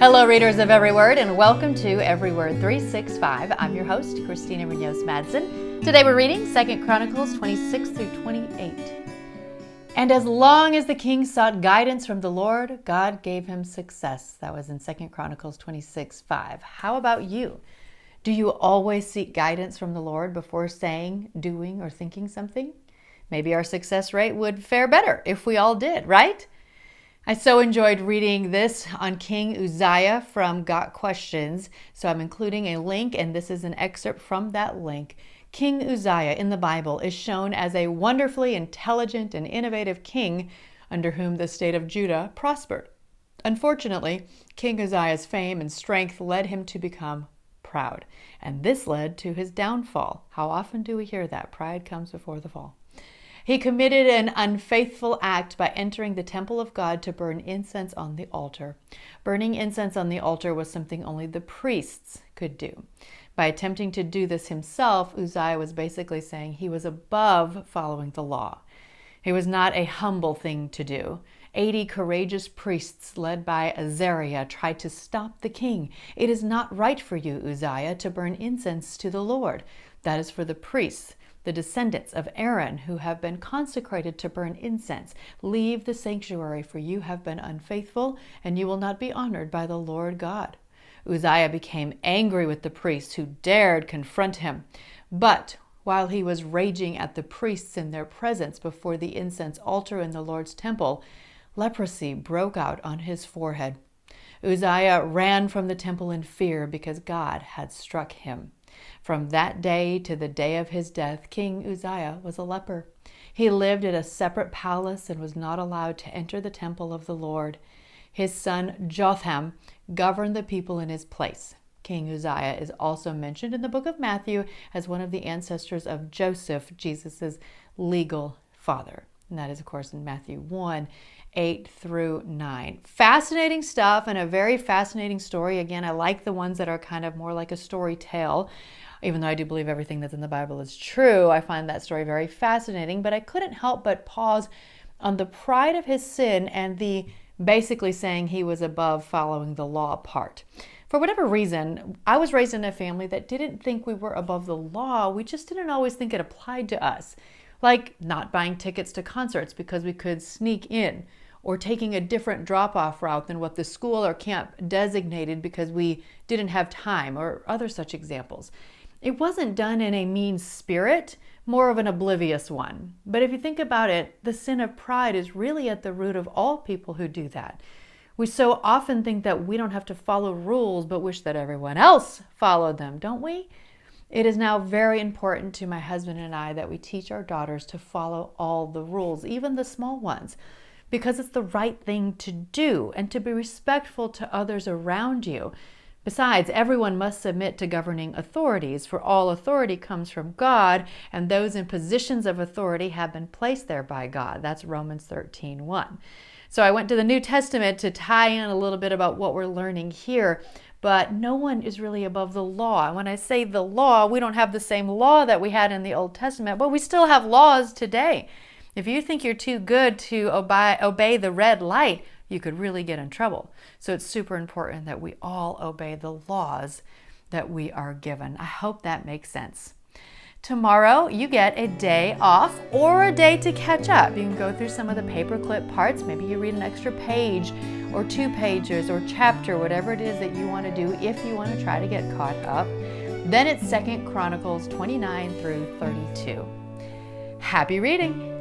Hello, readers of Every Word, and welcome to Every Word 365. I'm your host, Christina Munoz-Madsen. Today we're reading 2 Chronicles 26 through 28. And as long as the king sought guidance from the Lord, God gave him success. That was in 2 Chronicles 26:5. How about you? Do you always seek guidance from the Lord before saying, doing, or thinking something? Maybe our success rate would fare better if we all did, right? I so enjoyed reading this on King Uzziah from Got Questions, so I'm including a link, and this is an excerpt from that link. King Uzziah in the Bible is shown as a wonderfully intelligent and innovative king under whom the state of Judah prospered. Unfortunately, King Uzziah's fame and strength led him to become proud, and this led to his downfall. How often do we hear that? Pride comes before the fall. He committed an unfaithful act by entering the temple of God to burn incense on the altar. Burning incense on the altar was something only the priests could do. By attempting to do this himself, Uzziah was basically saying he was above following the law. It was not a humble thing to do. 80 courageous priests led by Azariah tried to stop the king. It is not right for you, Uzziah, to burn incense to the Lord. That is for the priests, the descendants of Aaron, who have been consecrated to burn incense. Leave the sanctuary, for you have been unfaithful, and you will not be honored by the Lord God. Uzziah became angry with the priests who dared confront him. But while he was raging at the priests in their presence before the incense altar in the Lord's temple, leprosy broke out on his forehead. Uzziah ran from the temple in fear because God had struck him. From that day to the day of his death, King Uzziah was a leper. He lived at a separate palace and was not allowed to enter the temple of the Lord. His son Jotham governed the people in his place. King Uzziah is also mentioned in the book of Matthew as one of the ancestors of Joseph, Jesus' legal father. And that is, of course, in Matthew 1:8 through 9. Fascinating stuff and a very fascinating story. Again, I like the ones that are kind of more like a story tale. Even though I do believe everything that's in the Bible is true, I find that story very fascinating. But I couldn't help but pause on the pride of his sin and the basically saying he was above following the law part. For whatever reason, I was raised in a family that didn't think we were above the law. We just didn't always think it applied to us. Like not buying tickets to concerts because we could sneak in, or taking a different drop-off route than what the school or camp designated because we didn't have time, or other such examples. It wasn't done in a mean spirit, more of an oblivious one. But if you think about it, the sin of pride is really at the root of all people who do that. We so often think that we don't have to follow rules, but wish that everyone else followed them, don't we? It is now very important to my husband and I that we teach our daughters to follow all the rules, even the small ones, because it's the right thing to do and to be respectful to others around you. Besides, everyone must submit to governing authorities, for all authority comes from God, and those in positions of authority have been placed there by God. That's Romans 13:1. So I went to the New Testament to tie in a little bit about what we're learning here, but no one is really above the law. And when I say the law, we don't have the same law that we had in the Old Testament, but we still have laws today. If you think you're too good to obey the red light, you could really get in trouble. So it's super important that we all obey the laws that we are given. I hope that makes sense. Tomorrow, you get a day off or a day to catch up. You can go through some of the paperclip parts. Maybe you read an extra page or 2 pages or chapter, whatever it is that you want to do if you want to try to get caught up. Then it's 2 Chronicles 29 through 32. Happy reading!